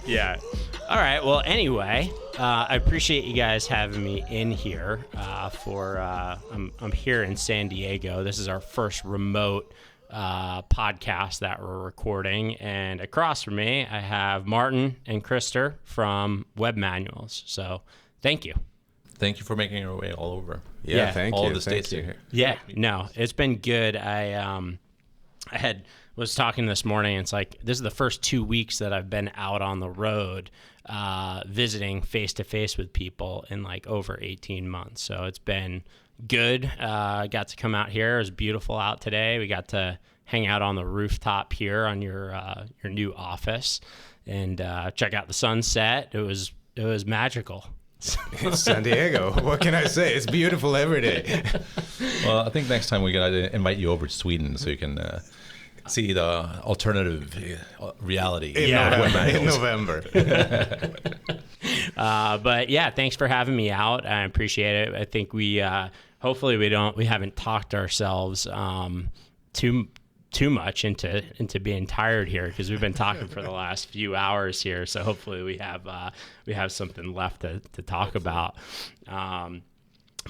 Yeah. All right. Well, anyway, I appreciate you guys having me in here I'm here in San Diego. This is our first remote podcast that we're recording. And across from me, I have Martin and Krister from Web Manuals. So thank you. Thank you for making your way all over. Yeah, thank all you. of the states you. here. Yeah, no, it's been good. I was talking this morning. It's like this is the first 2 weeks that I've been out on the road, visiting face to face with people in like over 18 months. So it's been good. Got to come out here. It was beautiful out today. We got to hang out on the rooftop here on your new office and check out the sunset. It was magical. It's San Diego. What can I say? It's beautiful every day. Well, I think next time we gotta invite you over to Sweden so you can see the alternative reality. In November. But yeah, thanks for having me out. I appreciate it. I think we hopefully we haven't talked ourselves too much into being tired here, because we've been talking for the last few hours here. So hopefully we have something left to talk about.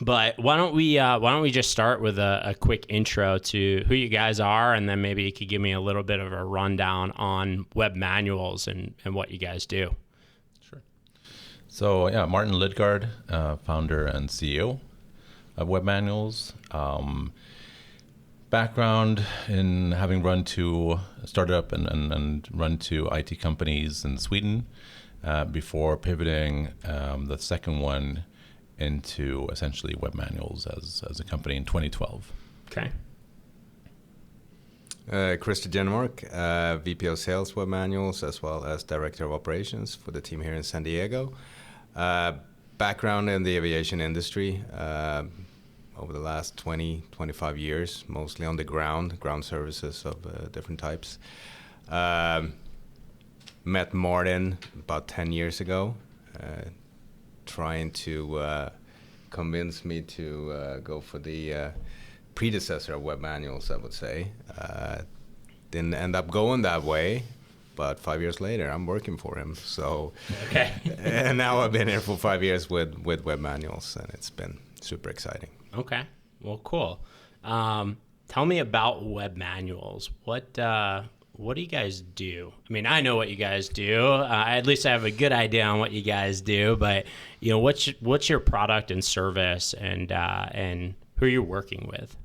But why don't we just start with a quick intro to who you guys are, and then maybe you could give me a little bit of a rundown on Web Manuals and what you guys do. Sure. So yeah, Martin Lidgard, founder and CEO of Web Manuals. Background in having started up and run two IT companies in Sweden before pivoting the second one into essentially Web Manuals as a company in 2012. Okay. Krister Genmark, VP of Sales Web Manuals, as well as Director of Operations for the team here in San Diego. Background in the aviation industry. Over the last 25 years, mostly on the ground services of different types. Met Martin about 10 years ago, trying to convince me to go for the predecessor of Web Manuals, I would say. Didn't end up going that way, but 5 years later, I'm working for him. So, okay. And now I've been here for 5 years with Web Manuals, and it's been super exciting. Okay. Well, cool. Tell me about Web Manuals. What do you guys do? I mean, I know what you guys do. At least I have a good idea on what you guys do. But what's your product and service, and who you're working with?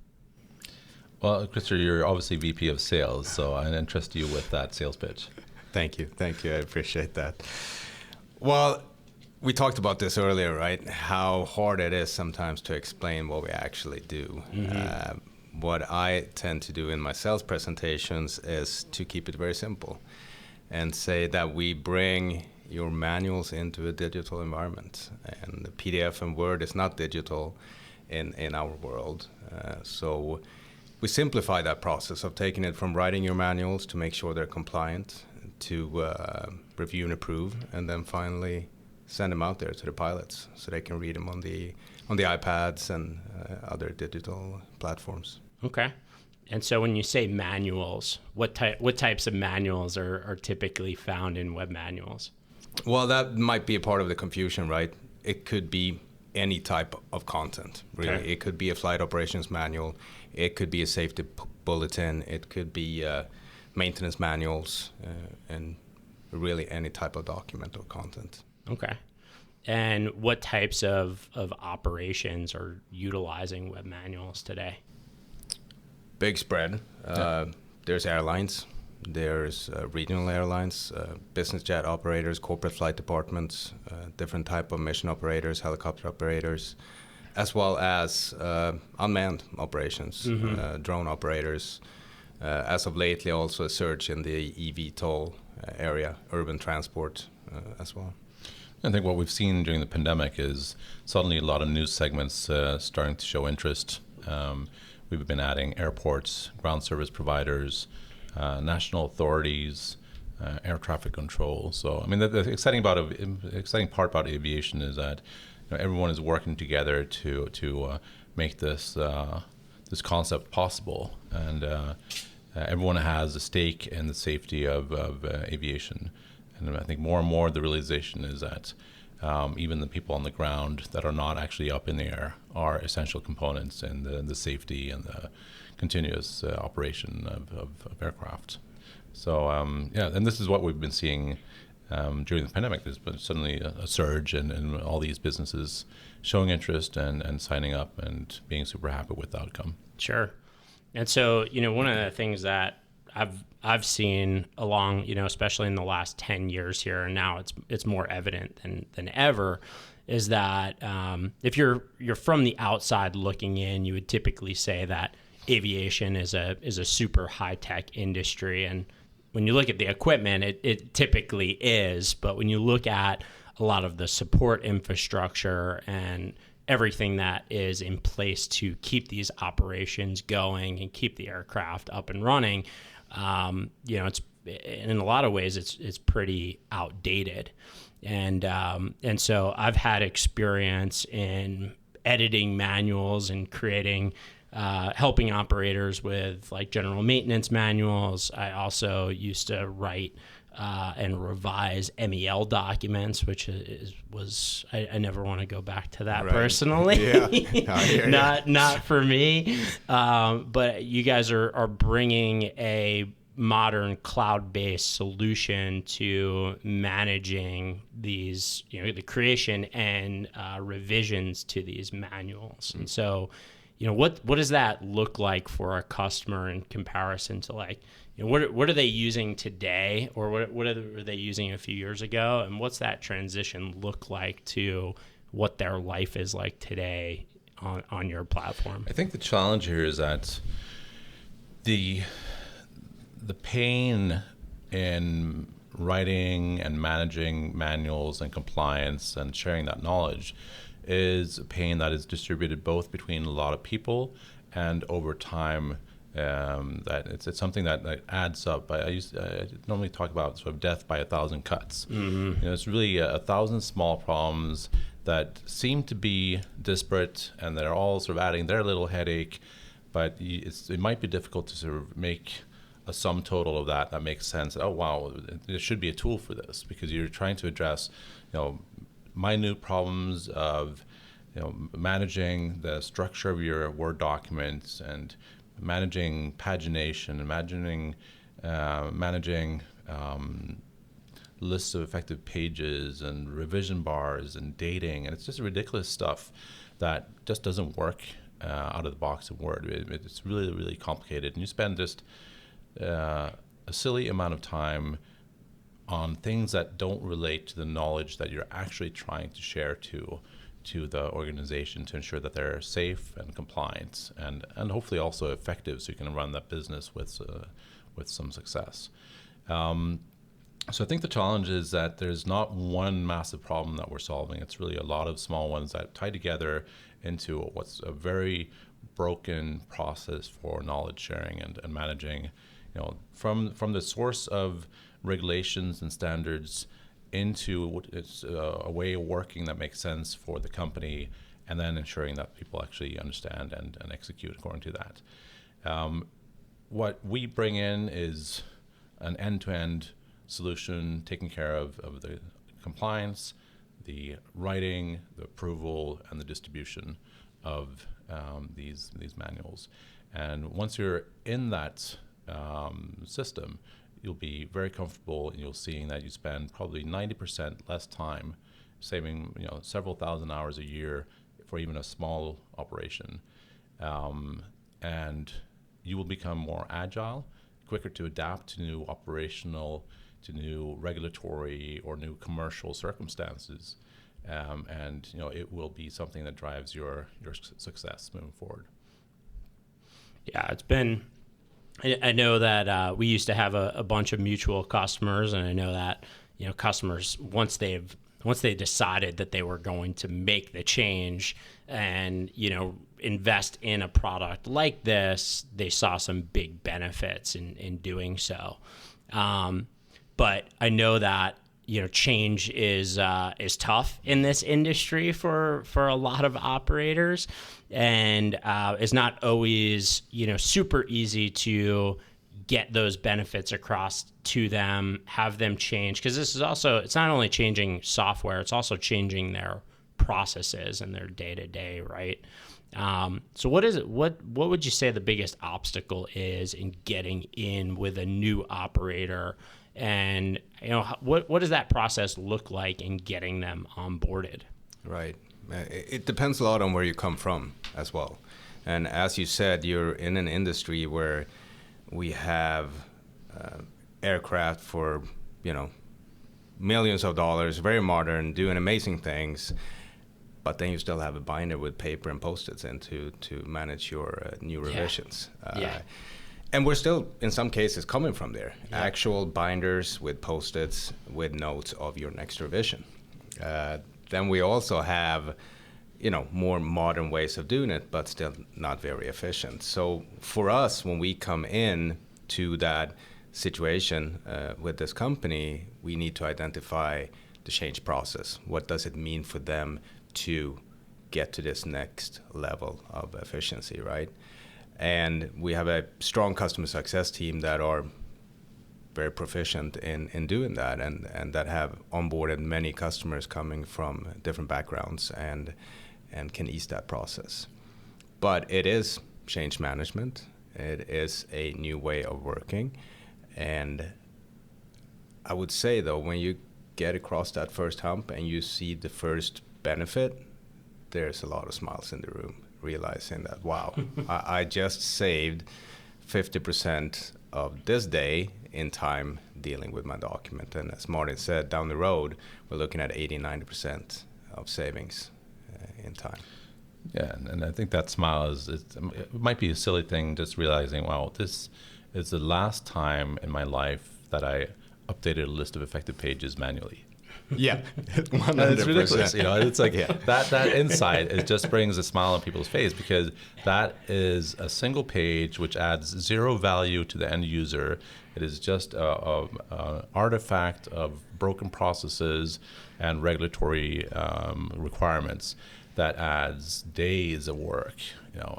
Well, Krister, you're obviously VP of Sales, so I entrust you with that sales pitch. Thank you. I appreciate that. Well, we talked about this earlier, right? How hard it is sometimes to explain what we actually do. Mm-hmm. What I tend to do in my sales presentations is to keep it very simple and say that we bring your manuals into a digital environment. And the PDF and Word is not digital in our world. So we simplify that process of taking it from writing your manuals to make sure they're compliant, to review and approve, and then finally send them out there to the pilots so they can read them on the iPads and other digital platforms. Okay. And so when you say manuals, what types of manuals are typically found in Web Manuals? Well, that might be a part of the confusion, right? It could be any type of content, really. Okay. It could be a flight operations manual. It could be a safety bulletin. It could be maintenance manuals, and really any type of document or content. Okay. And what types of operations are utilizing Web Manuals today? Big spread. There's airlines. There's regional airlines, business jet operators, corporate flight departments, different type of mission operators, helicopter operators, as well as unmanned operations, mm-hmm. Drone operators. As of lately, also a surge in the eVTOL area, urban transport as well. I think what we've seen during the pandemic is suddenly a lot of news segments starting to show interest. We've been adding airports, ground service providers, national authorities, air traffic control. So, I mean, the exciting part about aviation is that everyone is working together to make this concept possible, and everyone has a stake in the safety of aviation. And I think more and more the realization is that even the people on the ground that are not actually up in the air are essential components in the safety and the continuous operation of aircraft. So and this is what we've been seeing during the pandemic. There's been suddenly a surge in all these businesses showing interest and signing up and being super happy with the outcome. Sure. And so, one of the things that I've seen along, especially in the last 10 years here, and now it's more evident than ever, is that if you're from the outside looking in, you would typically say that aviation is a super high tech industry. And when you look at the equipment, it typically is. But when you look at a lot of the support infrastructure and everything that is in place to keep these operations going and keep the aircraft up and running, it's in a lot of ways it's pretty outdated. And so I've had experience in editing manuals and creating helping operators with like general maintenance manuals. I also used to write and revise MEL documents, which was I never want to go back to that personally. Yeah. Not for me. But you guys are bringing a modern cloud-based solution to managing these, the creation and revisions to these manuals. And so, what does that look like for a customer in comparison to what are they using today, or what were they using a few years ago, and what's that transition look like to what their life is like today on your platform? I think the challenge here is that the pain in writing and managing manuals and compliance and sharing that knowledge is a pain that is distributed both between a lot of people and over time. That it's something that adds up. I normally talk about sort of death by 1,000 cuts. Mm-hmm. It's really 1,000 small problems that seem to be disparate, and they're all sort of adding their little headache. But it might be difficult to sort of make a sum total of that makes sense. Oh wow, there should be a tool for this, because you're trying to address, minute problems of, managing the structure of your Word documents and managing pagination and managing lists of effective pages and revision bars and dating, and it's just ridiculous stuff that just doesn't work out of the box in Word. It's really, really complicated, and you spend just a silly amount of time on things that don't relate to the knowledge that you're actually trying to share to the organization to ensure that they're safe and compliant and hopefully also effective, so you can run that business with some success. So I think the challenge is that there's not one massive problem that we're solving. It's really a lot of small ones that tie together into what's a very broken process for knowledge sharing and managing, from the source of regulations and standards into a way of working that makes sense for the company, and then ensuring that people actually understand and execute according to that. What we bring in is an end-to-end solution taking care of the compliance, the writing, the approval, and the distribution of these manuals. And once you're in that system, you'll be very comfortable, and you'll see that you spend probably 90% less time, saving several thousand hours a year for even a small operation, and you will become more agile, quicker to adapt to new operational, to new regulatory or new commercial circumstances, and it will be something that drives your success moving forward. Yeah, it's been. I know that we used to have a bunch of mutual customers, and I know that customers, once they decided that they were going to make the change and invest in a product like this, they saw some big benefits in doing so. But I know that change is tough in this industry for a lot of operators, and it's not always super easy to get those benefits across to them, have them change, because this is also, it's not only changing software, it's also changing their processes and their day-to-day, right? So what is it? What would you say the biggest obstacle is in getting in with a new operator? And what does that process look like in getting them onboarded? Right. It depends a lot on where you come from as well. And as you said, you're in an industry where we have aircraft for, millions of dollars, very modern, doing amazing things. But then you still have a binder with paper and Post-its in to manage your new revisions. And we're still, in some cases, coming from there. Yeah. Actual binders with Post-its with notes of your next revision. Then we also have, more modern ways of doing it, but still not very efficient. So for us, when we come in to that situation with this company, we need to identify the change process. What does it mean for them to get to this next level of efficiency, right? And we have a strong customer success team that are very proficient in doing that, and that have onboarded many customers coming from different backgrounds and can ease that process. But it is change management. It is a new way of working. And I would say, though, when you get across that first hump and you see the first benefit, there's a lot of smiles in the room, realizing that, wow, I just saved 50% of this day in time dealing with my document. And as Martin said, down the road, we're looking at 80-90% of savings in time. Yeah, and I think that smile it might be a silly thing, just realizing, wow, this is the last time in my life that I updated a list of effective pages manually. Yeah, 100%. It's ridiculous. It's like that insight, it just brings a smile on people's face, because that is a single page which adds zero value to the end user. It is just an artifact of broken processes and regulatory requirements that adds days of work.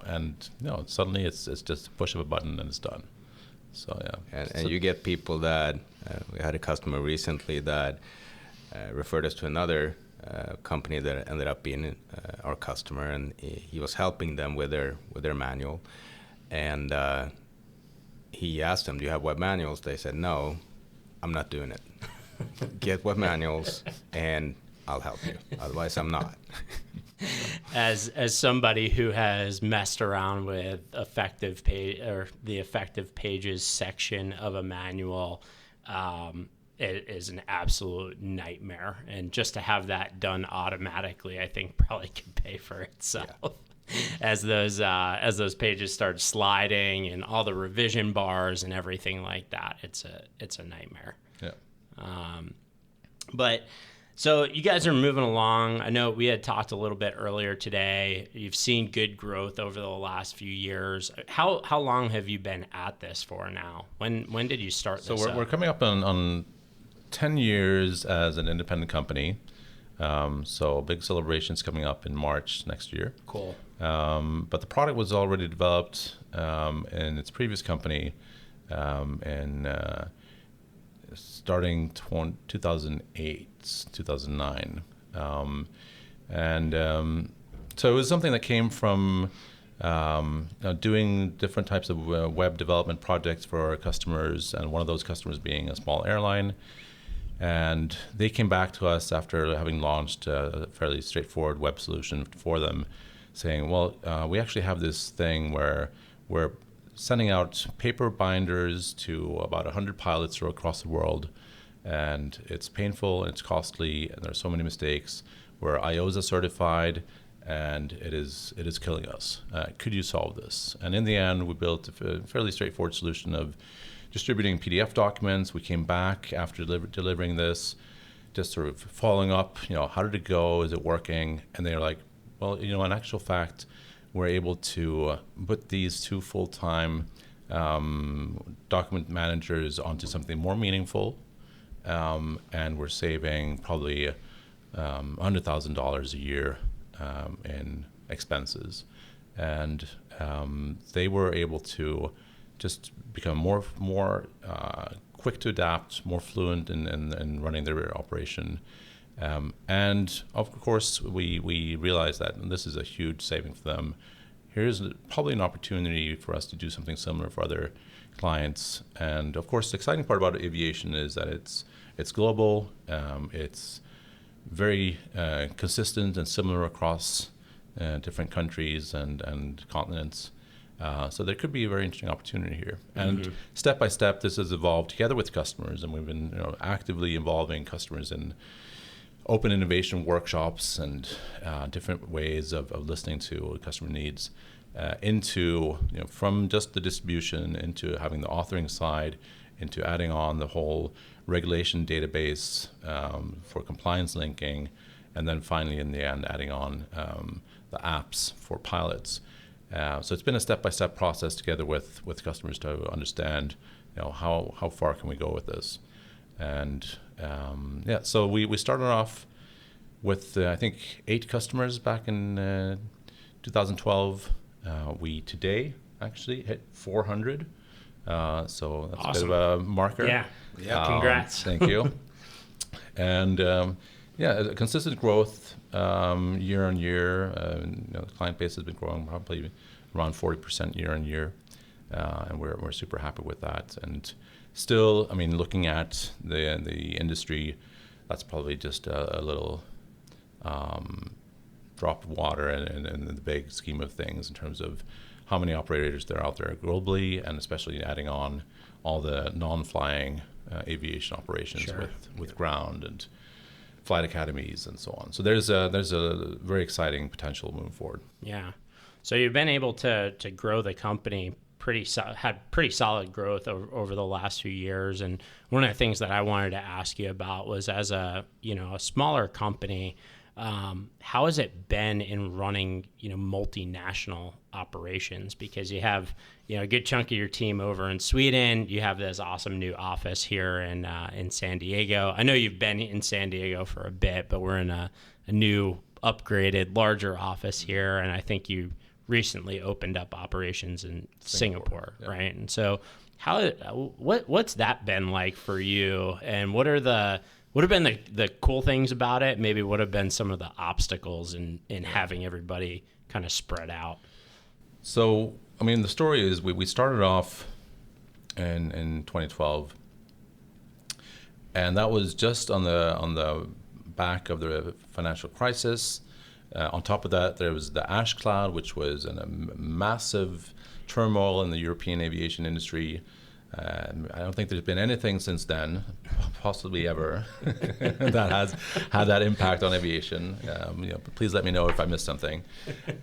And suddenly it's just a push of a button and it's done. So yeah. And you get people that we had a customer recently that referred us to another company that ended up being our customer, and he was helping them with their manual. And he asked them, "Do you have web manuals?" They said, "No, I'm not doing it. Get web manuals, and I'll help you. Otherwise, I'm not." As somebody who has messed around with effective page or the effective pages section of a manual, it is an absolute nightmare. And just to have that done automatically, I think probably could pay for itself. Yeah. As those pages start sliding and all the revision bars and everything like that, it's a nightmare. Yeah. But so you guys are moving along. I know we had talked a little bit earlier today. You've seen good growth over the last few years. How long have you been at this for now? When did you start this? So we're coming up on 10 years as an independent company. So big celebrations coming up in March next year. Cool. But the product was already developed in its previous company starting 2008, 2009. So it was something that came from doing different types of web development projects for our customers, and one of those customers being a small airline. And they came back to us after having launched a fairly straightforward web solution for them, saying, well, we actually have this thing where we're sending out paper binders to about 100 pilots across the world, and it's painful, and it's costly, and there's so many mistakes. We're IOSA certified, and it is killing us. Could you solve this? And in the end, we built a fairly straightforward solution of distributing PDF documents. We came back after delivering this, just sort of following up, how did it go? Is it working? And they're like, well, in actual fact, we're able to put these two full-time document managers onto something more meaningful, and we're saving probably $100,000 a year in expenses. And they were able to just become more quick to adapt, more fluent in running their operation. And of course, we realized that this is a huge saving for them. Here's probably an opportunity for us to do something similar for other clients. And of course, the exciting part about aviation is that it's global. It's very consistent and similar across different countries and continents. So there could be a very interesting opportunity here. And step by step, this has evolved together with customers, and we've been actively involving customers in open innovation workshops and different ways of listening to customer needs into, from just the distribution into having the authoring side, into adding on the whole regulation database for compliance linking, and then finally in the end adding on the apps for pilots. So it's been a step-by-step process together with customers to understand, how far can we go with this. And so we started off with I think 8 customers back in 2012. We today actually hit 400. So that's awesome. a bit of a marker. Yeah. Congrats. Thank you. And a consistent growth year on year. The client base has been growing probably around 40% year on year, and we're super happy with that. And still, looking at the industry, that's probably just a little drop of water in the big scheme of things in terms of how many operators there are out there globally, and especially adding on all the non-flying aviation operations with ground and flight academies and so on. So there's a very exciting potential moving forward. Yeah. So you've been able to grow the company had pretty solid growth over the last few years. And one of the things that I wanted to ask you about was, as a smaller company, how has it been in running multinational operations? Because you have a good chunk of your team over in Sweden. You have this awesome new office here in San Diego. I know you've been in San Diego for a bit, but we're in a new, upgraded, larger office here, and I think you recently opened up operations in Singapore, yeah. right? And so, what's that been like for you? And what have been the cool things about it? Maybe what have been some of the obstacles in having everybody kind of spread out? So, the story is we started off in 2012, and that was just on the back of the financial crisis. On top of that, there was the ash cloud, which was a massive turmoil in the European aviation industry. I don't think there's been anything since then, possibly ever, that has had that impact on aviation. Please let me know if I missed something.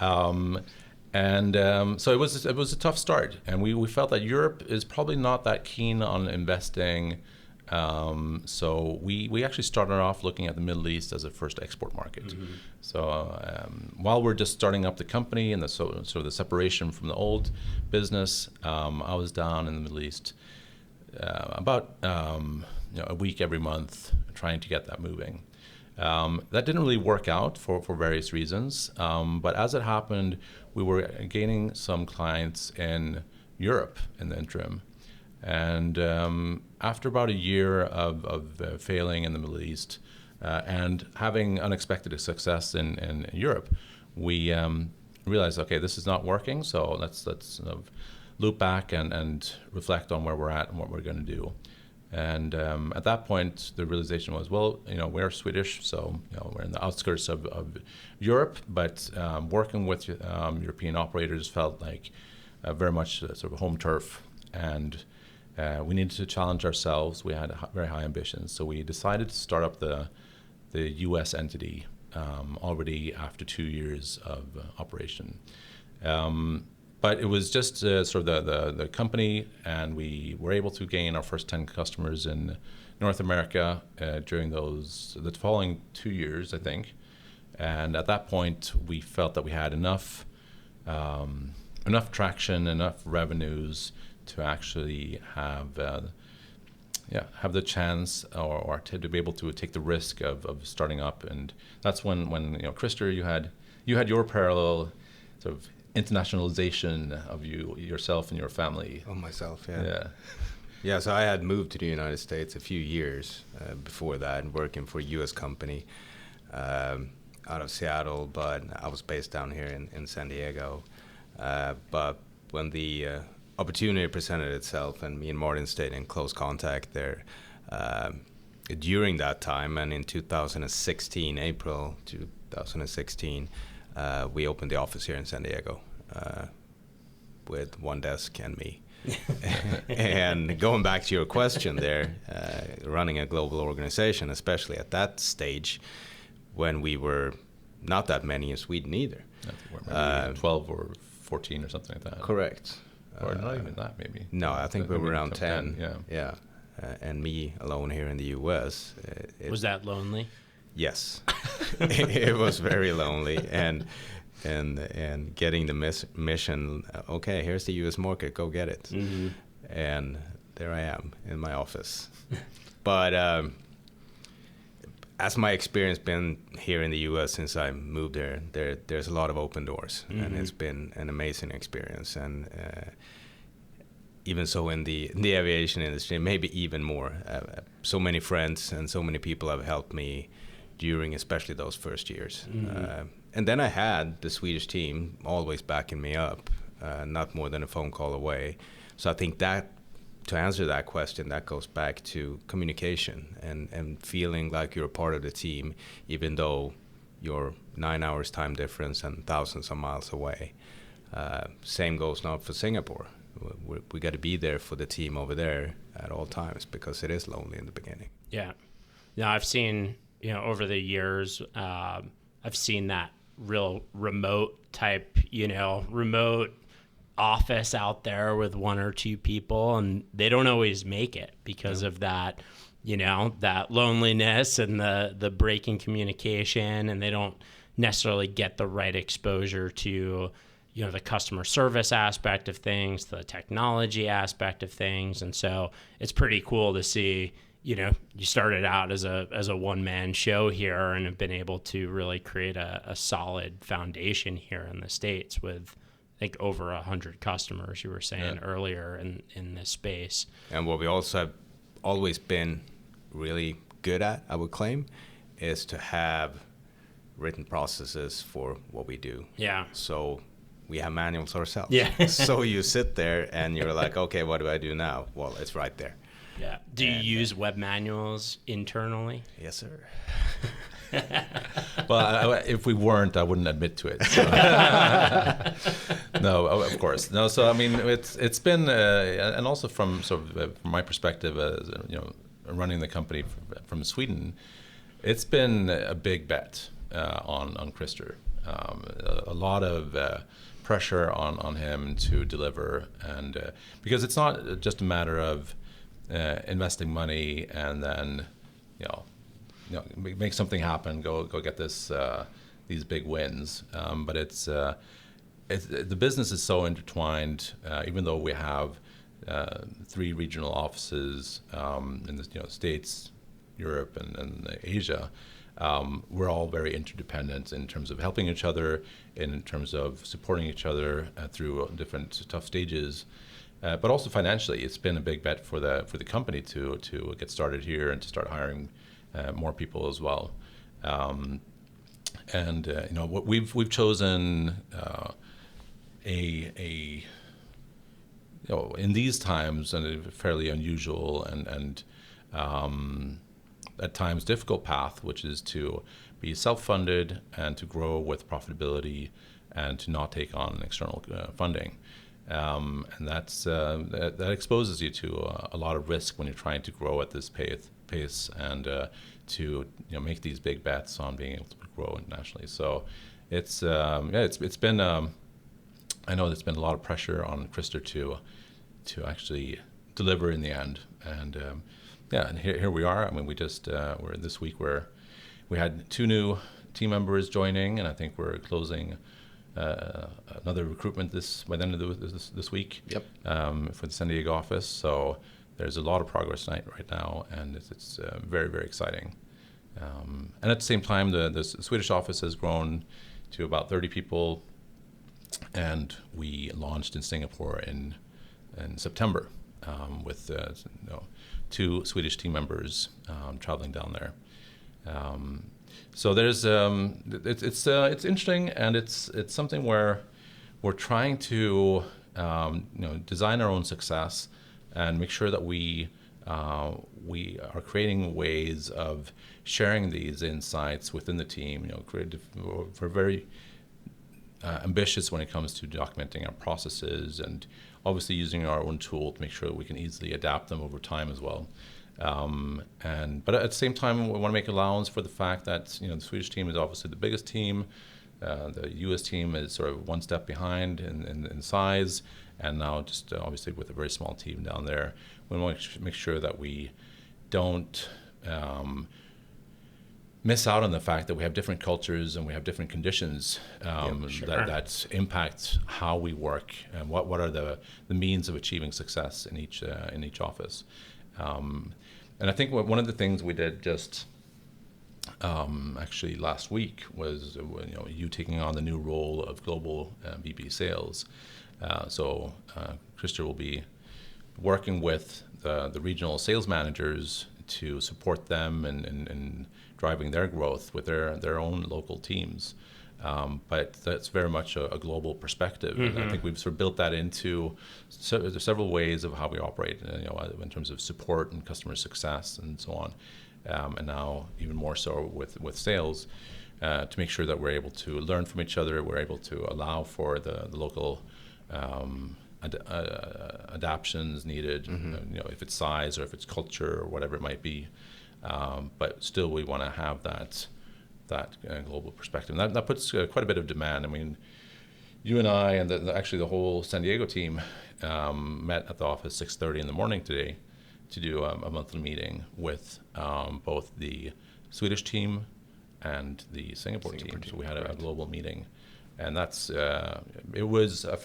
So it was a tough start, and we felt that Europe is probably not that keen on investing. So we actually started off looking at the Middle East as a first export market. Mm-hmm. So while we're just starting up the company and sort of the separation from the old business, I was down in the Middle East about a week every month trying to get that moving. That didn't really work out for various reasons, but as it happened, we were gaining some clients in Europe in the interim. And after about a year of failing in the Middle East and having unexpected success in Europe, we realized, okay, this is not working, so let's sort of loop back and reflect on where we're at and what we're going to do. And at that point, the realization was, well, we're Swedish, so we're in the outskirts of Europe, but working with European operators felt like very much sort of home turf, and we needed to challenge ourselves. We had very high ambitions, so we decided to start up the U.S. entity already after 2 years of operation. But it was just sort of the company, and we were able to gain our first 10 customers in North America during the following 2 years, I think. And at that point, we felt that we had enough traction, enough revenues to actually have the chance or to be able to take the risk of starting up. And that's when Krister, you had your parallel sort of internationalization of yourself and your family? On myself, yeah. Yeah. Yeah, so I had moved to the United States a few years before that, working for a U.S. company out of Seattle, but I was based down here in San Diego. But when the opportunity presented itself, and me and Martin stayed in close contact there, during that time, and in 2016, April 2016, we opened the office here in San Diego with one desk and me. And going back to your question there, running a global organization, especially at that stage, when we were not that many in Sweden either. I think we're maybe 12 or 14 or something like that. Correct. Or not even that, maybe. No, I think we were around 10. Yeah. And me alone here in the U.S. Was that lonely? Yes. It was very lonely. And getting the mission, okay, here's the U.S. market, go get it. Mm-hmm. And there I am in my office. But as my experience been here in the U.S. since I moved there's a lot of open doors, mm-hmm. and it's been an amazing experience. And even so in the aviation industry, maybe even more. So many friends and so many people have helped me during especially those first years. Mm-hmm. And then I had the Swedish team always backing me up, not more than a phone call away. So I think that, to answer that question, that goes back to communication and feeling like you're a part of the team, even though you're 9 hours time difference and thousands of miles away. Same goes now for Singapore. We got to be there for the team over there at all times, because it is lonely in the beginning. Yeah. Now I've seen, over the years, I've seen that real remote type, remote office out there with one or two people, and they don't always make it because of that, that loneliness and the breaking communication, and they don't necessarily get the right exposure to, the customer service aspect of things, the technology aspect of things. And so it's pretty cool to see, you started out as a one-man show here and have been able to really create a solid foundation here in the States with, I think, over 100 customers, you were saying earlier in this space. And what we also have always been really good at, I would claim, is to have written processes for what we do. Yeah. So we have manuals ourselves. Yeah. So you sit there and you're like, okay, what do I do now? Well, it's right there. Yeah. Do you use web manuals internally? Yes, sir. Well, if we weren't, I wouldn't admit to it. So. No, of course. No, so I mean, it's been, and also from from my perspective, as running the company from Sweden, it's been a big bet on Krister. A lot of pressure on him to deliver, and because it's not just a matter of investing money and then make something happen, go get these big wins, but it's the business is so intertwined. Even though we have 3 regional offices in the States, Europe, and Asia, we're all very interdependent in terms of helping each other, in terms of supporting each other through different tough stages. But also financially, it's been a big bet for the company to get started here and to start hiring more people as well. We've chosen in these times, and a fairly unusual and at times difficult path, which is to be self-funded and to grow with profitability and to not take on external funding. And that exposes you to a lot of risk when you're trying to grow at this pace and to make these big bets on being able to grow internationally. So it's been I know there's been a lot of pressure on Krister to actually deliver in the end, and and here we are. I mean, we just we're this week where we had 2 new team members joining, and I think we're closing another recruitment by the end of this week. Yep. For the San Diego office. So there's a lot of progress right now, and it's very, very exciting. And at the same time, the Swedish office has grown to about 30 people. and we launched in Singapore in September with 2 Swedish team members traveling down there. So there's it's interesting, and it's something where we're trying to design our own success and make sure that we are creating ways of sharing these insights within the team. We're very ambitious when it comes to documenting our processes, and obviously using our own tool to make sure that we can easily adapt them over time as well. But at the same time, we want to make allowance for the fact that the Swedish team is obviously the biggest team. The U.S. team is sort of one step behind in size, and now just obviously with a very small team down there, we want to make sure that we don't miss out on the fact that we have different cultures and we have different conditions that impact how we work and what are the means of achieving success in each office. And I think one of the things we did just actually last week was you taking on the new role of global VP sales. So Krister will be working with the regional sales managers to support them and driving their growth with their own local teams. But that's very much a global perspective. Mm-hmm. And I think we've sort of built that into several ways of how we operate, in terms of support and customer success and so on. And now even more so with sales, to make sure that we're able to learn from each other, we're able to allow for the local adaptions needed, mm-hmm. If it's size or if it's culture or whatever it might be. But still we want to have that global perspective. And that puts quite a bit of demand. I mean, you and I and actually the whole San Diego team met at the office 6:30 in the morning today to do a monthly meeting with both the Swedish team and the Singapore team. So we had a global meeting, and that's it was a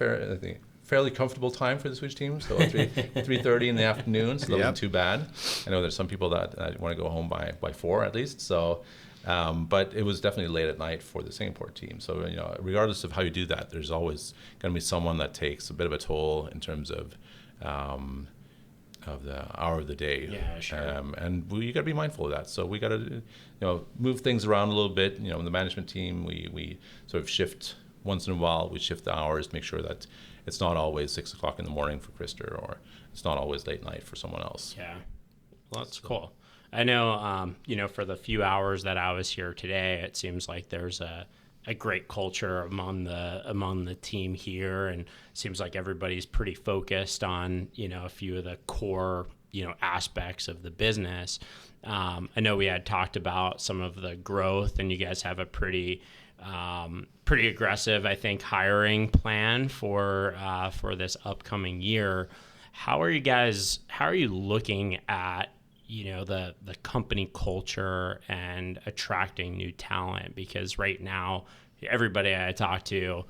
fairly comfortable time for the Swedish team. So 3:30 in the afternoon, so that wasn't too bad. I know there's some people that want to go home by 4 at least. So. But it was definitely late at night for the Singapore team. So, regardless of how you do that, there's always going to be someone that takes a bit of a toll in terms of the hour of the day. Yeah, sure. And you got to be mindful of that. So we got to, move things around a little bit. The management team, we sort of shift once in a while. We shift the hours to make sure that it's not always 6 o'clock in the morning for Krister, or it's not always late night for someone else. Yeah, well, that's cool. I know, for the few hours that I was here today, it seems like there's a great culture among the team here, and it seems like everybody's pretty focused on, a few of the core, aspects of the business. I know we had talked about some of the growth, and you guys have a pretty aggressive, I think, hiring plan for this upcoming year. How are you looking at the company culture and attracting new talent? Because right now, everybody I talk to,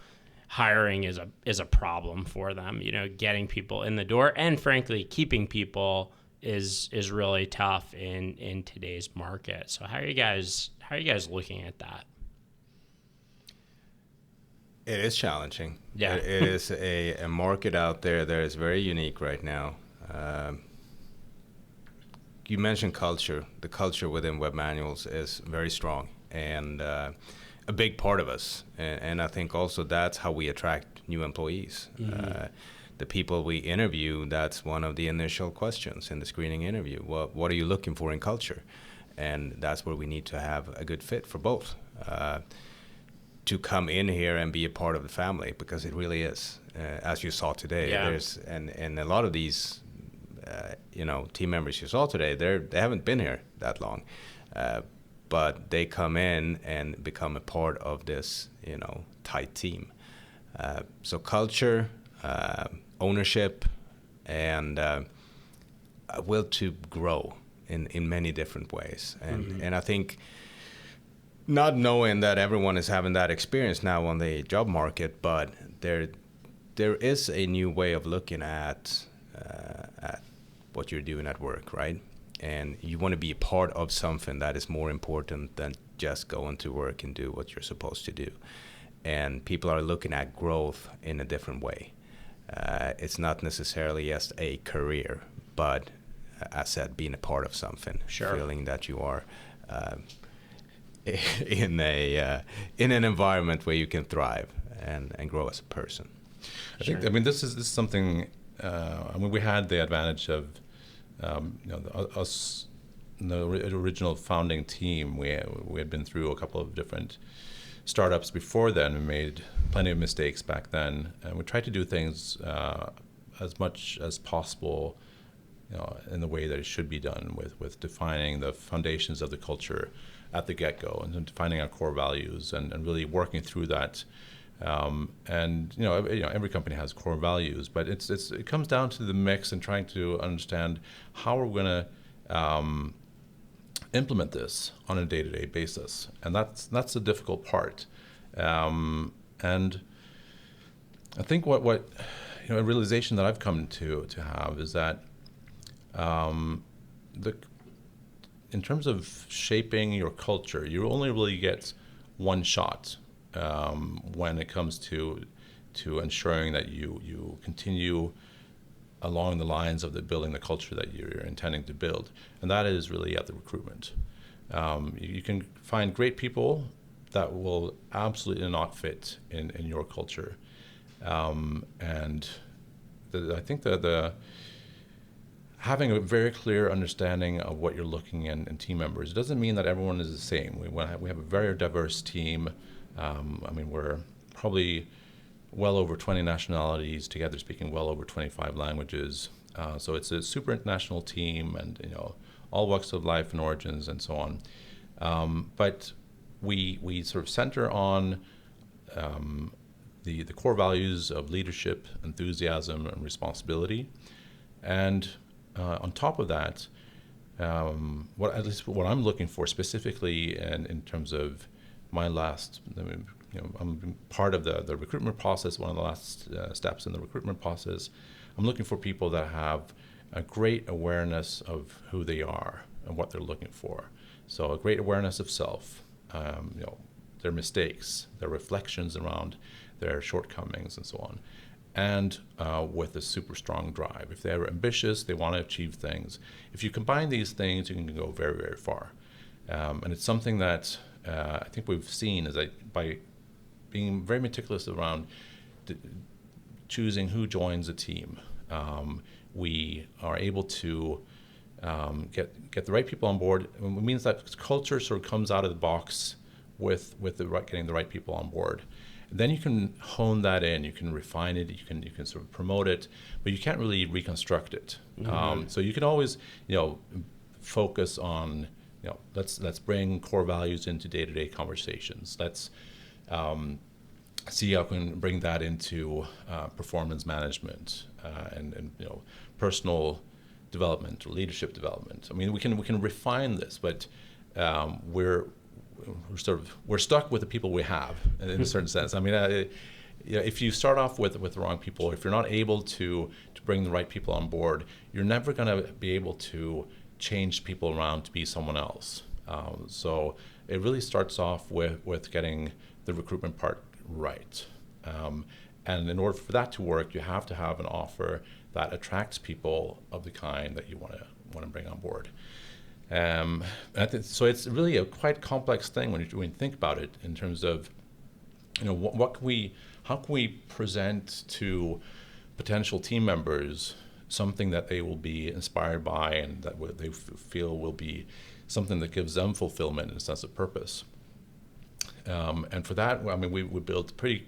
hiring is a problem for them. Getting people in the door, and frankly, keeping people is really tough in today's market. So how are you guys looking at that? It is challenging. Yeah, it is a market out there that is very unique right now. You mentioned culture. The culture within Web Manuals is very strong and a big part of us. And I think also that's how we attract new employees. Mm-hmm. The people we interview, that's one of the initial questions in the screening interview. What are you looking for in culture? And that's where we need to have a good fit for both. To come in here and be a part of the family, because it really is. As you saw today, there's and a lot of these team members you saw today, they haven't been here that long, but they come in and become a part of this, tight team. So culture, ownership, and a will to grow in many different ways. And I think not knowing that everyone is having that experience now on the job market, but there is a new way of looking at what you're doing at work, right? And you want to be a part of something that is more important than just going to work and do what you're supposed to do. and people are looking at growth in a different way. It's not necessarily just a career, but as I said, being a part of something, Sure. feeling that you are in an environment where you can thrive and grow as a person. I think. I mean, this is something. I mean, we had the advantage of us, the original founding team. We had been through a couple of different startups before then. We made plenty of mistakes back then, and we tried to do things as much as possible, in the way that it should be done, with defining the foundations of the culture at the get-go, and then defining our core values, and really working through that. And every company has core values, but it comes down to the mix and trying to understand how we're going to implement this on a day-to-day basis, and that's the difficult part. And I think what a realization that I've come to have is that in terms of shaping your culture, you only really get one shot when it comes to ensuring that you continue along the lines of building the culture that you're intending to build, and that is really at the recruitment. You can find great people that will absolutely not fit in your culture, and I think that having a very clear understanding of what you're looking in team members, it doesn't mean that everyone is the same. We have a very diverse team. I mean, we're probably well over 20 nationalities together, speaking well over 25 languages. So it's a super international team, and all walks of life and origins and so on. But we sort of center on the core values of leadership, enthusiasm, and responsibility. And on top of that, at least what I'm looking for specifically, and in terms of my last, I'm part of the recruitment process, one of the last steps in the recruitment process. I'm looking for people that have a great awareness of who they are and what they're looking for. So a great awareness of self, their mistakes, their reflections around their shortcomings and so on, and with a super strong drive. If they're ambitious, they want to achieve things. If you combine these things, you can go very, very far. And it's something that I think we've seen is that by being very meticulous around choosing who joins a team, we are able to get the right people on board. It means that culture sort of comes out of the box with getting the right people on board. And then you can hone that in, you can refine it, you can sort of promote it, but you can't really reconstruct it. Mm-hmm. So you can always focus on let's bring core values into day-to-day conversations. Let's see how we can bring that into performance management and personal development or leadership development. I mean, we can refine this, but we're stuck with the people we have in a certain sense. I mean, if you start off with the wrong people, if you're not able to bring the right people on board, you're never going to be able to change people around to be someone else. So it really starts off with getting the recruitment part right. And in order for that to work, you have to have an offer that attracts people of the kind that you want to bring on board. So it's really a quite complex thing when you think about it in terms of, how can we present to potential team members something that they will be inspired by and that they feel will be something that gives them fulfillment and a sense of purpose. And for that, I mean, we built a pretty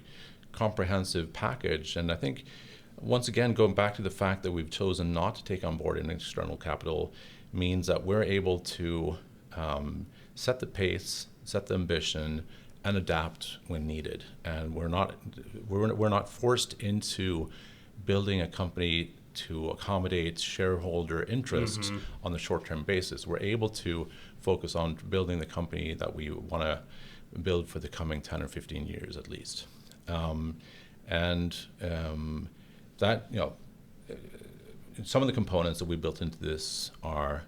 comprehensive package. And I think, once again, going back to the fact that we've chosen not to take on board an external capital means that we're able to set the pace, set the ambition, and adapt when needed. And we're not forced into building a company to accommodate shareholder interests on the short-term basis. We're able to focus on building the company that we want to build for the coming 10 or 15 years at least. That, some of the components that we built into this are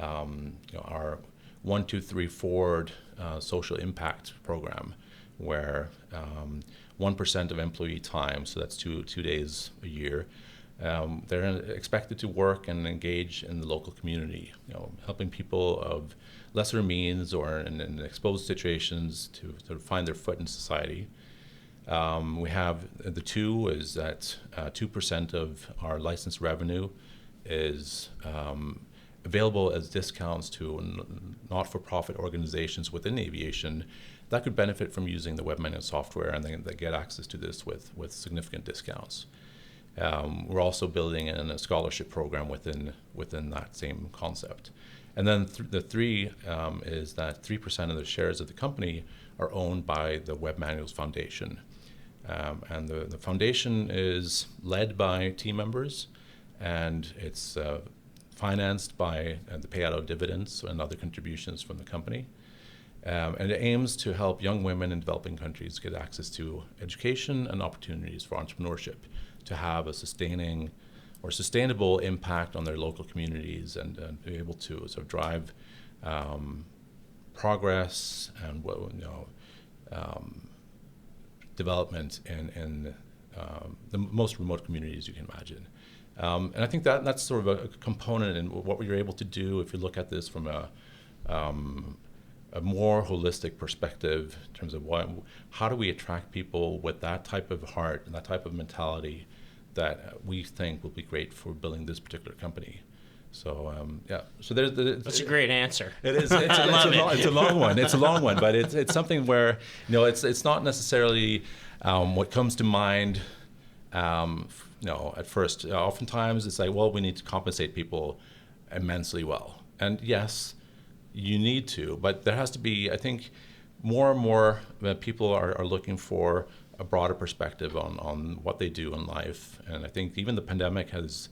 our 1, 2, 3 Forward social impact program, where 1% of employee time, so that's two days a year, they're expected to work and engage in the local community, helping people of lesser means or in exposed situations to find their foot in society. We have the two is that 2% of our licensed revenue is available as discounts to not-for-profit organizations within aviation that could benefit from using the web manual software, and they get access to this with significant discounts. We're also building in a scholarship program within that same concept. And then the three is that 3% of the shares of the company are owned by the Web Manuals Foundation. And the foundation is led by team members, and it's financed by the payout of dividends and other contributions from the company. And it aims to help young women in developing countries get access to education and opportunities for entrepreneurship, to have a sustainable impact on their local communities, and be able to sort of drive progress and development in the most remote communities you can imagine. And I think that's sort of a component in what we're able to do if you look at this from a more holistic perspective in terms of how do we attract people with that type of heart and that type of mentality that we think will be great for building this particular company. So so that's a great answer. It is. It's a long one. It's a long one, but it's something where it's not necessarily what comes to mind. At first, oftentimes it's like, well, we need to compensate people immensely well, and yes, you need to, but there has to be. I think more and more people are looking for a broader perspective on what they do in life, and I think even the pandemic has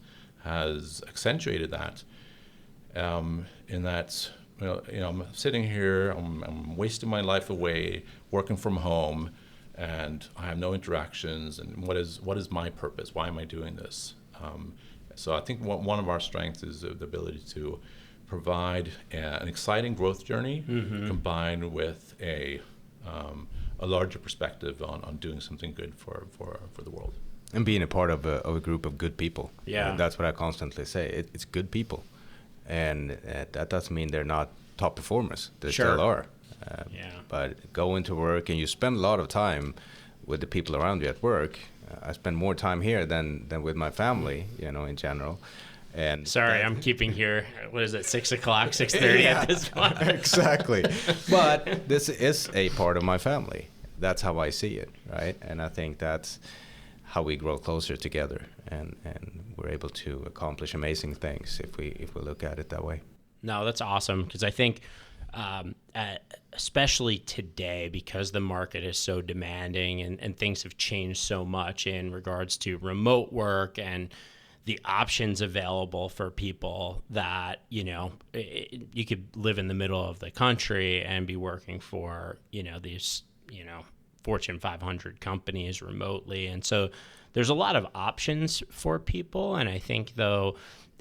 accentuated that. In that, I'm sitting here, I'm wasting my life away working from home, and I have no interactions. And what is my purpose? Why am I doing this? So I think one of our strengths is the ability to provide an exciting growth journey combined with a larger perspective on doing something good for the world. And being a part of a group of good people. Yeah. That's what I constantly say. It's good people. And that doesn't mean they're not top performers. They still are. But go into work and you spend a lot of time with the people around you at work. I spend more time here than with my family, in general. And sorry, I'm keeping here. What is it, 6 o'clock, 6:30 at this point? Exactly. But this is a part of my family. That's how I see it, right? And I think that's how we grow closer together, and we're able to accomplish amazing things if we look at it that way. No, that's awesome, because I think especially today, because the market is so demanding and things have changed so much in regards to remote work and the options available for people, that you could live in the middle of the country and be working for these Fortune 500 companies remotely. And so there's a lot of options for people. And I think, though,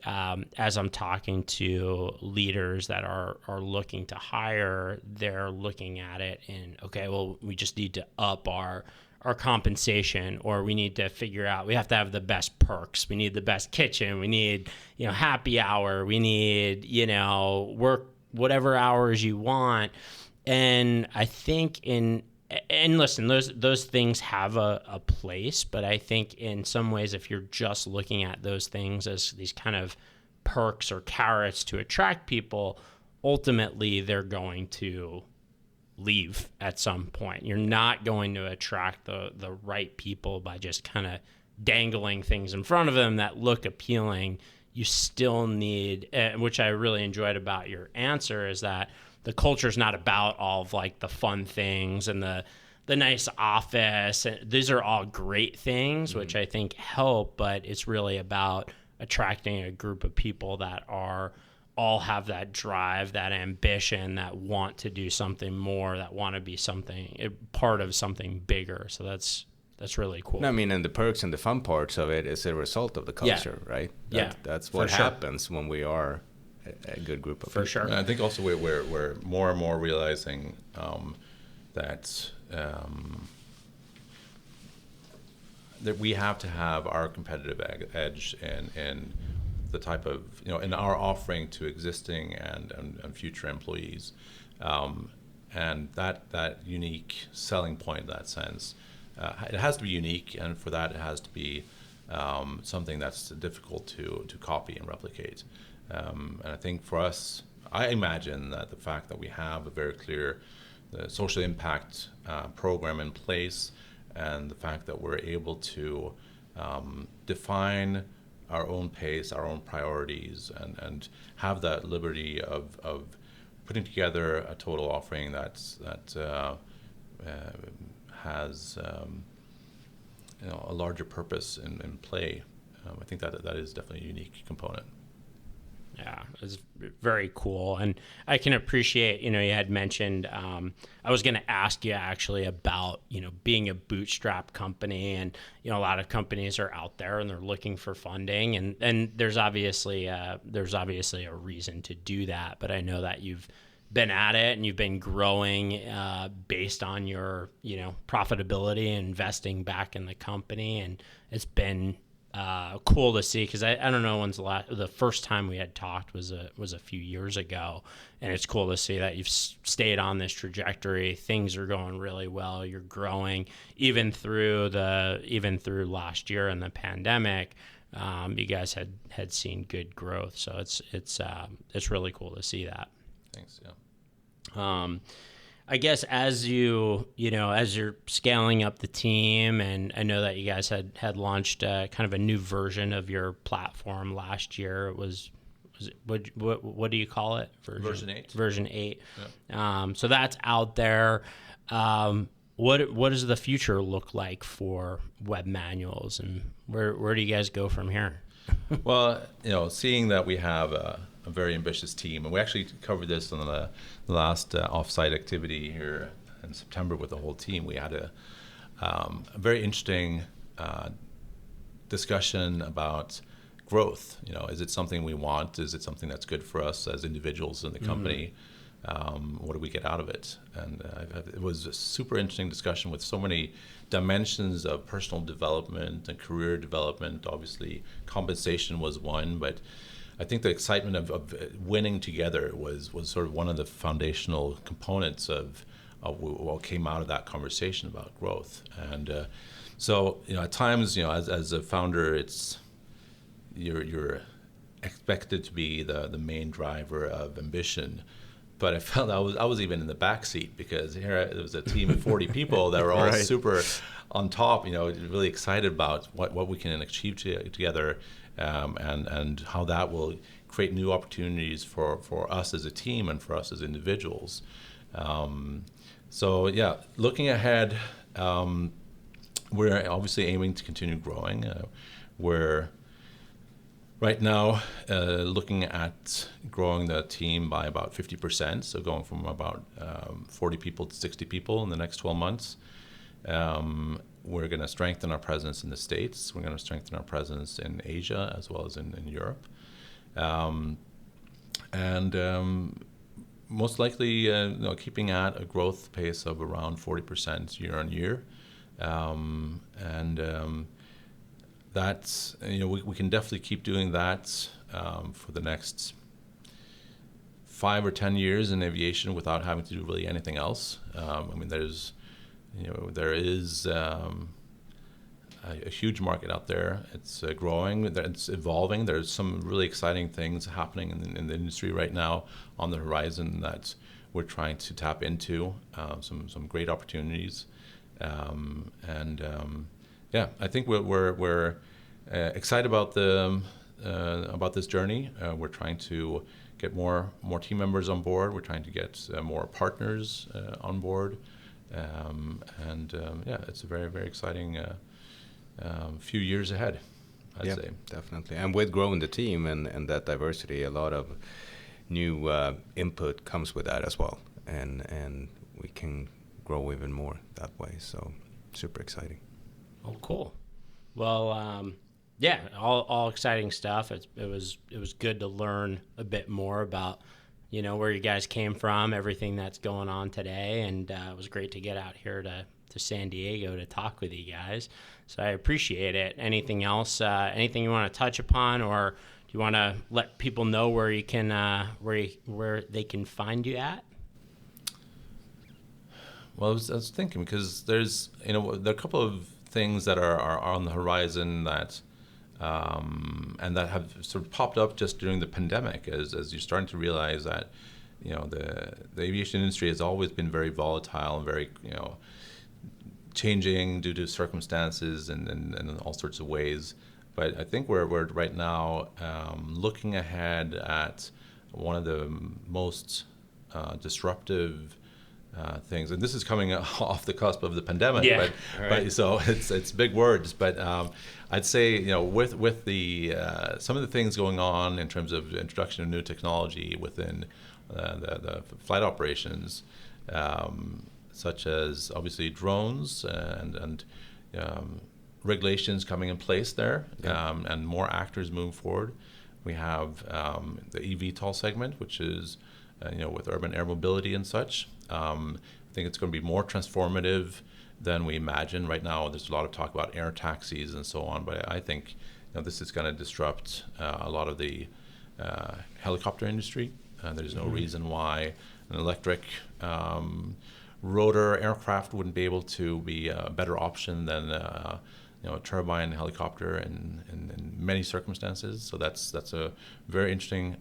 as I'm talking to leaders that are looking to hire, they're looking at it in, okay, well, we just need to up our compensation, or we need to figure out, we have to have the best perks. We need the best kitchen. We need, happy hour. We need, work whatever hours you want. And I think and listen, those things have a place, but I think in some ways, if you're just looking at those things as these kind of perks or carrots to attract people, ultimately they're going to leave at some point. You're not going to attract the right people by just kind of dangling things in front of them that look appealing. You still need, which I really enjoyed about your answer, is that the culture is not about all of like the fun things and the nice office. And these are all great things, which I think help, but it's really about attracting a group of people that all have that drive, that ambition, that want to do something more, that want to be part of something bigger. So that's really cool. I mean, and the perks and the fun parts of it is a result of the culture, right? That's what happens when we are a good group of people. For sure. And I think also we're more and more realizing that that we have to have our competitive edge in the type of, in our offering to existing and future employees. And that unique selling point in that sense, it has to be unique, and for that it has to be something that's difficult to copy and replicate. And I think for us, I imagine that the fact that we have a very clear social impact program in place, and the fact that we're able to define our own pace, our own priorities, and have that liberty of putting together a total offering that has a larger purpose in play. I think that is definitely a unique component. Yeah, it's very cool. And I can appreciate, you had mentioned, I was going to ask you actually about, being a bootstrap company, and, a lot of companies are out there and they're looking for funding, and there's obviously a reason to do that. But I know that you've been at it and you've been growing based on your, profitability and investing back in the company. And it's been cool to see, because I don't know when's the first time we had talked was a few years ago, and it's cool to see that you've stayed on this trajectory. Things are going really well. You're growing even through last year and the pandemic. You guys had seen good growth, so it's really cool to see that. Thanks. Yeah. I guess as as you're scaling up the team, and I know that you guys had launched kind of a new version of your platform last year. It was what do you call it? Version 8. Version 8. Yeah. So that's out there. What does the future look like for web manuals, and where do you guys go from here? Well, seeing that we have a very ambitious team, and we actually covered this on the last offsite activity here in September with the whole team. We had a very interesting discussion about growth. Is it something we want? Is it something that's good for us as individuals in the company? What do we get out of it? And it was a super interesting discussion with so many dimensions of personal development and career development. Obviously, compensation was one, but I think the excitement of winning together was sort of one of the foundational components of what came out of that conversation about growth. And so, at times, as a founder, you're expected to be the main driver of ambition. But I felt I was even in the back seat, because here it was a team of 40 people that were all Right. super on top, really excited about what we can achieve together, and how that will create new opportunities for us as a team and for us as individuals. So yeah, looking ahead, we're obviously aiming to continue growing. We're right now looking at growing the team by about 50%, so going from about 40 people to 60 people in the next 12 months. We're going to strengthen our presence in the States. We're going to strengthen our presence in Asia as well as in Europe. And most likely keeping at a growth pace of around 40% year on year. That's, we can definitely keep doing that for the next 5 or 10 years in aviation without having to do really anything else. There is a huge market out there. It's growing. It's evolving. There's some really exciting things happening in the industry right now on the horizon that we're trying to tap into. Some great opportunities, yeah, I think we're excited about this journey. We're trying to get more team members on board. We're trying to get more partners on board. Yeah, it's a very, very exciting few years ahead, I'd say. Definitely. And with growing the team and that diversity, a lot of new input comes with that as well. And we can grow even more that way. So super exciting. Oh, cool. Well, yeah, all exciting stuff. It was good to learn a bit more about where you guys came from, everything that's going on today. And it was great to get out here to San Diego to talk with you guys. So I appreciate it. Anything else, anything you want to touch upon, or do you want to let people know where you can, where they can find you at? Well, I was thinking, because there's, there are a couple of things that are on the horizon that, and that have sort of popped up just during the pandemic, as you're starting to realize that, the aviation industry has always been very volatile and very, changing due to circumstances and in all sorts of ways. But I think we're right now looking ahead at one of the most disruptive things, and this is coming off the cusp of the pandemic, but so it's big words. But I'd say, with the some of the things going on in terms of introduction of new technology within the flight operations, such as obviously drones and regulations coming in place there, and more actors moving forward. We have the eVTOL segment, which is with urban air mobility and such. I think it's going to be more transformative than we imagine. Right now, there's a lot of talk about air taxis and so on, but I think this is going to disrupt a lot of the helicopter industry. There's no reason why an electric rotor aircraft wouldn't be able to be a better option than a turbine helicopter in many circumstances. So that's a very interesting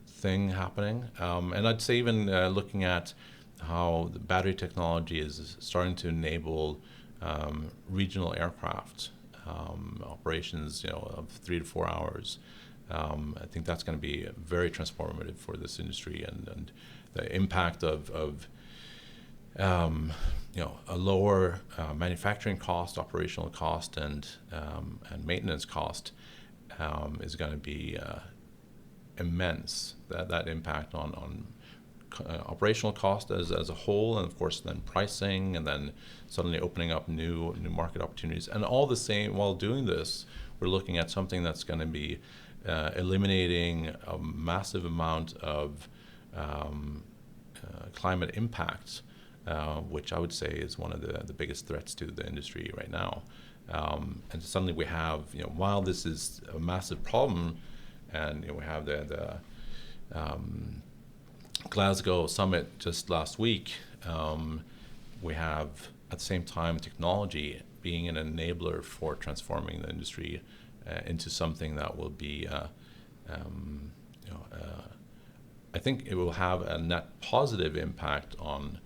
thing happening. And I'd say even looking at how the battery technology is starting to enable regional aircraft operations, of 3 to 4 hours. I think that's going to be very transformative for this industry, and the impact of a lower manufacturing cost, operational cost, and maintenance cost is going to be immense. That impact on operational cost as a whole, and of course then pricing, and then suddenly opening up new market opportunities. And all the same, while doing this, we're looking at something that's going to be eliminating a massive amount of climate impact, which I would say is one of the biggest threats to the industry right now. And suddenly we have, while this is a massive problem, and we have the Glasgow summit just last week, we have at the same time technology being an enabler for transforming the industry into something that will be, I think it will have a net positive impact on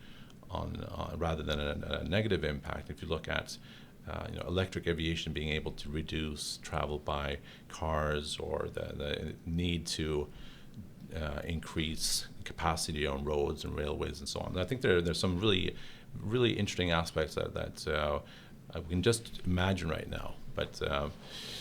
rather than a negative impact. If you look at electric aviation being able to reduce travel by cars, or the need to increase capacity on roads and railways and so on. And I think there's some really interesting aspects that we can just imagine right now. But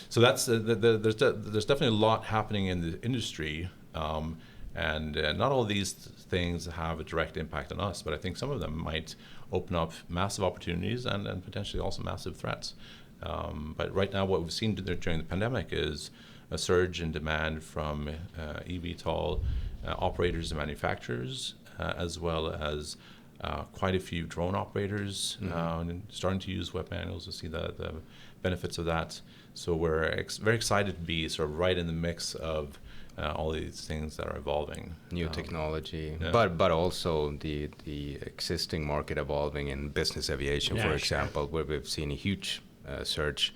so that's there's definitely a lot happening in the industry, and not all of these things have a direct impact on us, but I think some of them might open up massive opportunities and potentially also massive threats. But right now, what we've seen during the pandemic is a surge in demand from eVTOL operators and manufacturers, as well as quite a few drone operators starting to use web manuals to see the benefits of that. So we're very excited to be sort of right in the mix of all these things that are evolving. New technology, but also the existing market evolving in business aviation, for example, where we've seen a huge surge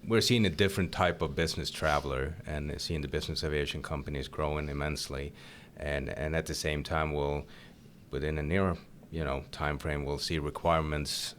we're seeing a different type of business traveler, and seeing the business aviation companies growing immensely, and at the same time, within a near time frame, we'll see requirements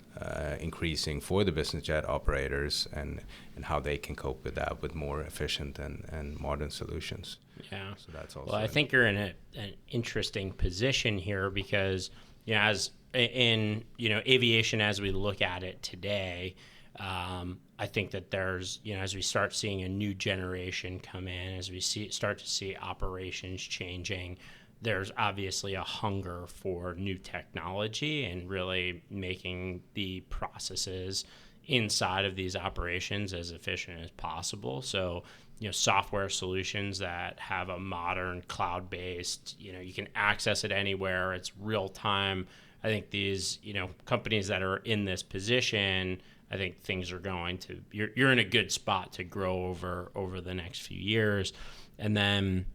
increasing for the business jet operators, and how they can cope with that with more efficient and modern solutions. Yeah. So that's also. Well, I think you're in an interesting position here, because as in aviation as we look at it today, I think that there's as we start seeing a new generation come in, as we start to see operations changing, there's obviously a hunger for new technology and really making the processes inside of these operations as efficient as possible. So, software solutions that have a modern cloud-based, you can access it anywhere. It's real time. I think these, companies that are in this position, I think things are going to, you're in a good spot to grow over the next few years. And then,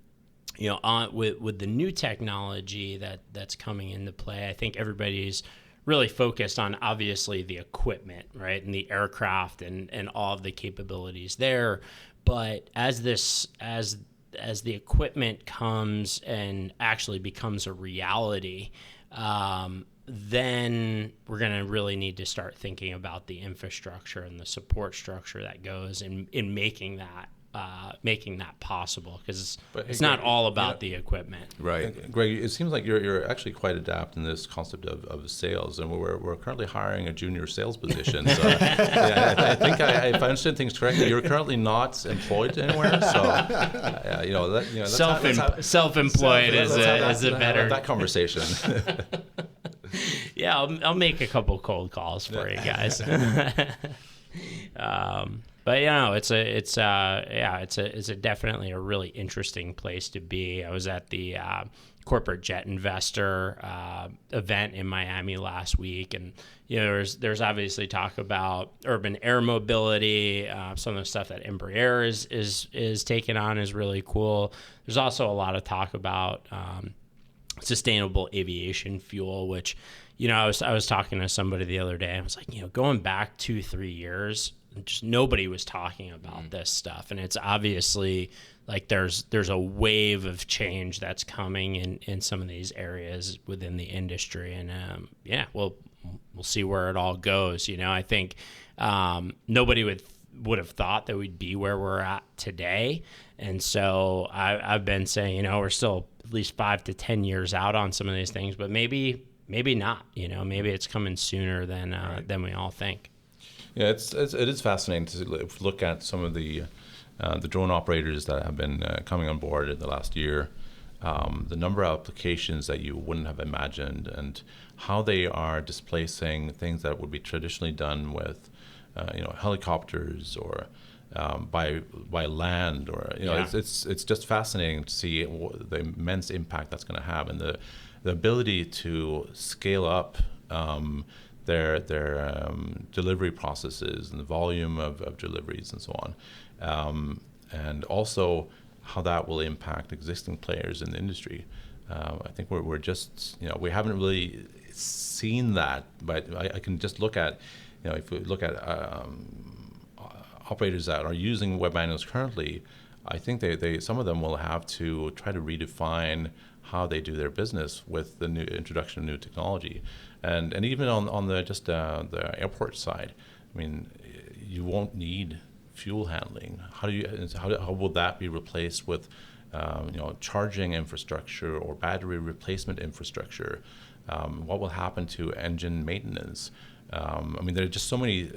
with the new technology that's coming into play, I think everybody's really focused on obviously the equipment, right, and the aircraft and all of the capabilities there. But as the equipment comes and actually becomes a reality, then we're going to really need to start thinking about the infrastructure and the support structure that goes in making that possible, because it's not all about the equipment. Right. Greg, it seems like you're actually quite adept in this concept of sales, and we're currently hiring a junior sales position. So I think if I understand things correctly, you're currently not employed anywhere. So self-employed is a better that conversation. Yeah, I'll make a couple cold calls for you guys. But it's definitely a really interesting place to be. I was at the corporate jet investor event in Miami last week, and there's obviously talk about urban air mobility. Some of the stuff that Embraer is taking on is really cool. There's also a lot of talk about sustainable aviation fuel, which I was talking to somebody the other day. I was like, going back 2-3 years, just nobody was talking about this stuff, and it's obviously like there's a wave of change that's coming in some of these areas within the industry, and we'll see where it all goes. I think nobody would have thought that we'd be where we're at today, and so I've been saying we're still at least 5 to 10 years out on some of these things, but maybe not. Maybe it's coming sooner than we all think. Yeah, it is fascinating to look at some of the drone operators that have been coming on board in the last year, the number of applications that you wouldn't have imagined, and how they are displacing things that would be traditionally done with, helicopters or by land, or it's just fascinating to see the immense impact that's going to have, and the ability to scale up their delivery processes and the volume of deliveries and so on, and also how that will impact existing players in the industry. I think we're just, we haven't really seen that, but I can just look at, if we look at operators that are using web manuals currently, I think they some of them will have to try to redefine how they do their business with the new introduction of new technology. And even on the airport side, I mean, you won't need fuel handling. How will that be replaced with charging infrastructure or battery replacement infrastructure? What will happen to engine maintenance? I mean, there are just so many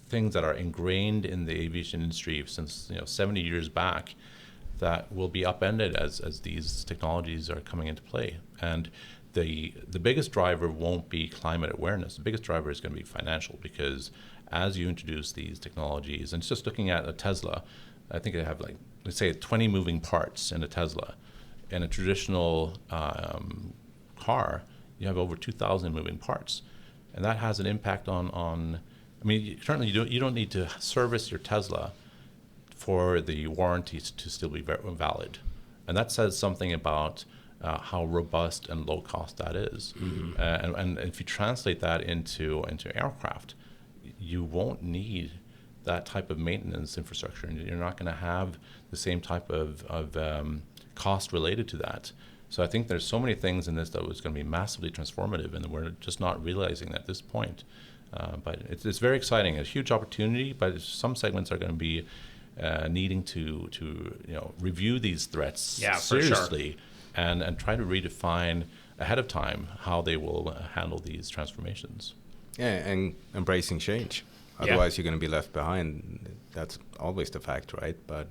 things that are ingrained in the aviation industry since 70 years back that will be upended as these technologies are coming into play. And the biggest driver won't be climate awareness. The biggest driver is going to be financial, because as you introduce these technologies, and it's just looking at a Tesla, I think they have, like, let's say 20 moving parts in a Tesla. In a traditional car, you have over 2,000 moving parts. And that has an impact on I mean, currently you don't need to service your Tesla for the warranties to still be valid. And that says something about how robust and low cost that is. Mm-hmm. And if you translate that into aircraft, you won't need that type of maintenance infrastructure, and you're not going to have the same type of cost related to that. So I think there's so many things in this that was going to be massively transformative, and we're just not realizing at this point. But it's very exciting, a huge opportunity, but some segments are going to be needing to review these threats seriously, sure, and try to redefine ahead of time how they will handle these transformations. Yeah, and embracing change. Otherwise, you're going to be left behind. That's always the fact, right? But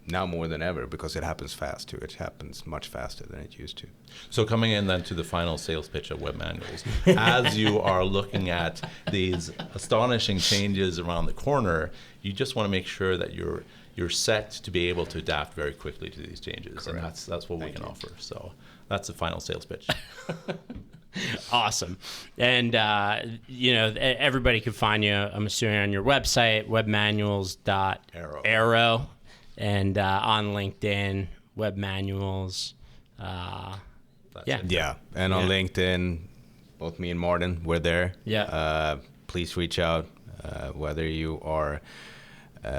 now more than ever, because it happens fast too. It happens much faster than it used to. So coming in then to the final sales pitch of Web Manuals, as you are looking at these astonishing changes around the corner, you just want to make sure that you're set to be able to adapt very quickly to these changes. Correct. And that's what we can offer. So that's the final sales pitch. Awesome. And, everybody can find you, I'm assuming, on your website, webmanuals.arrow, and on LinkedIn, Web Manuals. That's Yeah. it. Yeah, and on LinkedIn, both me and Martin, we're there. Yeah. Please reach out, whether you are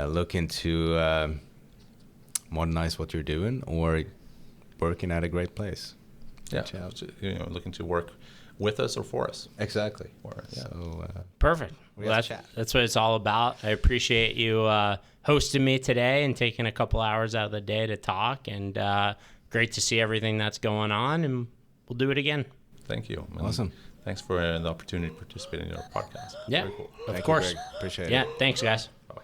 looking to modernize what you're doing or working at a great place. Yeah, Reach out. looking to work with us or for us. Exactly. Or, yeah. So, Perfect. Well, that's what it's all about. I appreciate you hosting me today and taking a couple hours out of the day to talk. And great to see everything that's going on. And we'll do it again. Thank you. And Awesome. Thanks for the opportunity to participate in your podcast. Yeah, Very cool. of course. Greg. Appreciate it. Yeah, thanks, guys. Bye.